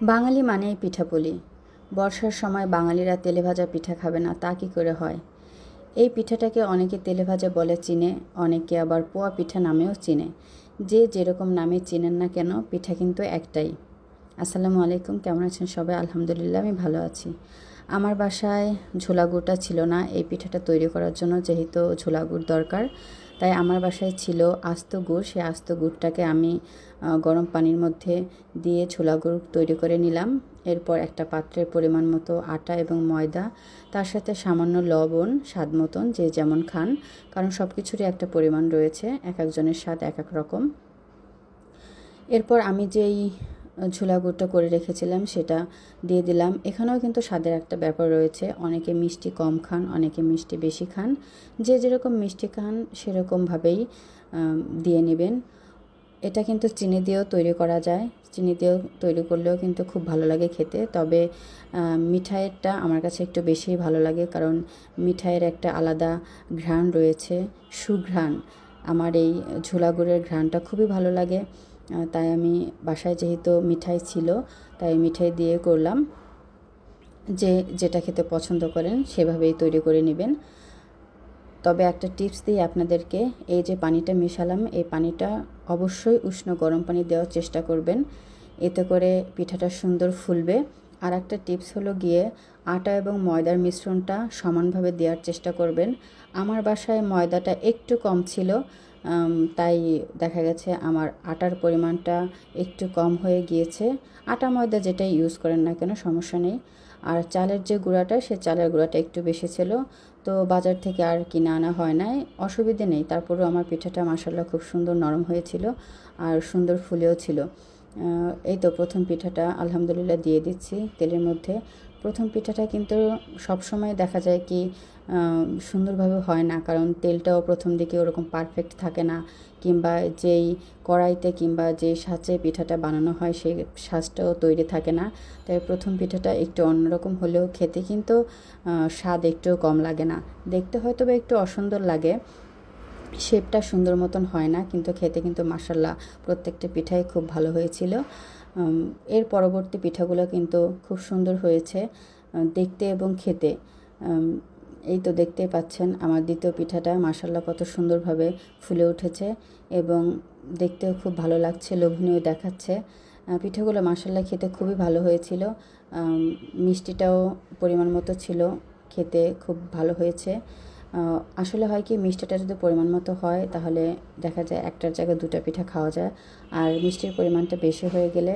বাঙালি মানেই পিঠাপুলি। বর্ষার সময় বাঙালিরা তেলেভাজা পিঠা খাবে না, তা কী করে হয়? এই পিঠাটাকে অনেকে তেলেভাজা বলে চিনে, অনেকে আবার পোয়া পিঠা নামেও চিনে। যে যেরকম নামে চিনেন না কেন, পিঠা কিন্তু একটাই। আসসালামু আলাইকুম, কেমন আছেন সবাই? আলহামদুলিল্লাহ, আমি ভালো আছি। আমার বাসায় ঝোলা গুড়টা ছিল না এই পিঠাটা তৈরি করার জন্য, যেহেতু ঝোলা গুড় দরকার, তাই আমার বাসায় ছিল আস্ত গুড়। সেই আস্ত গুড়টাকে আমি গরম পানির মধ্যে দিয়ে ছোলা গুড় তৈরি করে নিলাম। এরপর একটা পাত্রের পরিমাণ মতো আটা এবং ময়দা, তার সাথে সামান্য লবণ, স্বাদ মতন যে যেমন খান, কারণ সব কিছুরই একটা পরিমাণ রয়েছে, এক একজনের স্বাদ এক এক রকম। এরপর আমি যেই ছোলা গুড়টা করে রেখেছিলাম সেটা দিয়ে দিলাম। এখানেও কিন্তু স্বাদের একটা ব্যাপার রয়েছে, অনেকে মিষ্টি কম খান, অনেকে মিষ্টি বেশি খান। যে যেরকম মিষ্টি খান সেরকমভাবেই দিয়ে নেবেন। এটা কিন্তু চিনি দিয়েও তৈরি করা যায়, চিনি দিয়েও তৈরি করলেও কিন্তু খুব ভালো লাগে খেতে। তবে মিঠাইয়েরটা আমার কাছে একটু বেশিই ভালো লাগে, কারণ মিঠাইয়ের একটা আলাদা ঘ্রাণ রয়েছে, সুঘ্রাণ। আমার এই ঝোলা গুড়ের ঘ্রাণটা খুবই ভালো লাগে। তাই আমি বাসায় যেহেতু মিঠাই ছিল, তাই মিঠাই দিয়ে করলাম। যে যেটা খেতে পছন্দ করেন সেভাবেই তৈরি করে নেবেন। তবে একটা টিপস দিই আপনাদেরকে, এই যে পানিটা মেশালাম, এই পানিটা অবশ্যই উষ্ণ গরম পানি দেওয়ার চেষ্টা করবেন, এতে করে পিঠাটা সুন্দর ফুলবে। আর একটা টিপস হলো গিয়ে, আটা এবং ময়দার মিশ্রণটা সমানভাবে দেওয়ার চেষ্টা করবেন। আমার বাসায় ময়দাটা একটু কম ছিল, তাই দেখা গেছে আমার আটার পরিমাণটা একটু কম হয়ে গিয়েছে। আটা ময়দা যেটাই ইউজ করেন না কেন, সমস্যা নেই। আর চালের যে গুঁড়াটা, সে চালের গুঁড়াটা একটু বেশি ছিল, তো বাজার থেকে আর কিনে আনা হয় নাই, অসুবিধে নেই। তারপরেও আমার পিঠাটা মাশাআল্লাহ খুব সুন্দর নরম হয়েছিল আর সুন্দর ফুলেও ছিল। এই তো প্রথম পিঠাটা আলহামদুলিল্লাহ দিয়ে দিচ্ছি তেলের মধ্যে। প্রথম পিঠাটা কিন্তু সবসময় দেখা যায় কি সুন্দরভাবে হয় না, কারণ তেলটাও প্রথম দিকে ওরকম পারফেক্ট থাকে না, কিংবা যেই কড়াইতে কিংবা যে সাঁচে পিঠাটা বানানো হয় সেই সাঁচটাও তৈরি থাকে না। তাই প্রথম পিঠাটা একটু অন্যরকম হলেও খেতে কিন্তু স্বাদ একটুও কম লাগে না। দেখতে হয়তো বা একটু অসুন্দর লাগে, শেপটা সুন্দর মতন হয় না, কিন্তু খেতে কিন্তু মাশাআল্লাহ প্রত্যেকটা পিঠাই খুব ভালো হয়েছিল। এর পরবর্তী পিঠাগুলো কিন্তু খুব সুন্দর হয়েছে দেখতে এবং খেতে। এই তো দেখতেই পাচ্ছেন আমার দ্বিতীয় পিঠাটা মাশাআল্লাহ কত সুন্দরভাবে ফুলে উঠেছে এবং দেখতেও খুব ভালো লাগছে, লোভনীয় দেখাচ্ছে। পিঠাগুলো মাশাআল্লাহ খেতে খুবই ভালো হয়েছিল, মিষ্টিটাও পরিমাণ মতো ছিল, খেতে খুব ভালো হয়েছে। আসলে হয় কি, মিষ্টিটা যদি পরিমাণ মতো হয় তাহলে দেখা যায় একটার জায়গায় দুটো পিঠা খাওয়া যায়, আর মিষ্টির পরিমাণটা বেশি হয়ে গেলে